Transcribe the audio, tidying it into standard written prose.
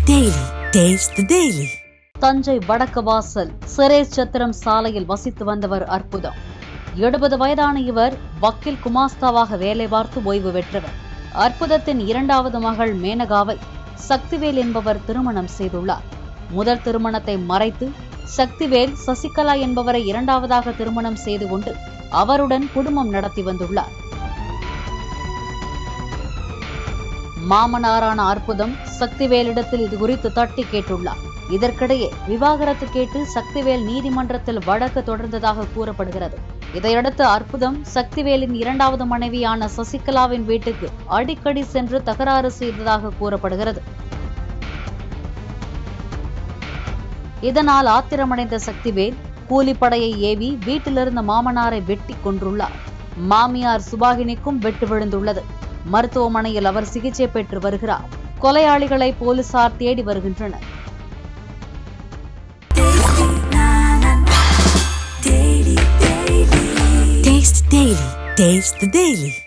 Taste the Daily. Thanjai வடக்கு வாசல் சிரேஷ் சத்திரம் சாலையில் வசித்து வந்தவர் அற்புதம். 70 வயதான இவர் வக்கீல் குமாஸ்தாவாக வேலை பார்த்து ஓய்வு பெற்றவர். அற்புதத்தின் இரண்டாவது மகள் மேனகாவை சக்திவேல் என்பவர் திருமணம் செய்துள்ளார். முதல் திருமணத்தை மறைத்து சக்திவேல் சசிகலா என்பவரை இரண்டாவதாக திருமணம் செய்து கொண்டு அவருடன் குடும்பம் நடத்தி வந்துள்ளார். மாமனாரான அற்புதம் சக்திவேலிடத்தில் இது குறித்து தட்டி கேட்டுள்ளார். இதற்கிடையே விவாகரத்து கேட்டு சக்திவேல் நீதிமன்றத்தில் வழக்கு தொடர்ந்ததாக கூறப்படுகிறது. இதையடுத்து அற்புதம் சக்திவேலின் இரண்டாவது மனைவியான சசிகலாவின் வீட்டுக்கு அடிக்கடி சென்று தகராறு செய்ததாக கூறப்படுகிறது. இதனால் ஆத்திரமடைந்த சக்திவேல் கூலிப்படையை ஏவி வீட்டிலிருந்த மாமனாரை வெட்டி கொன்றுள்ளார். மாமியார் சுபாகினிக்கும் வெட்டு விழுந்துள்ளது. மருத்துவமனையில் அவர் சிகிச்சை பெற்று வருகிறார். கொலையாளிகளை போலீசார் தேடி வருகின்றனர். Taste the Daily.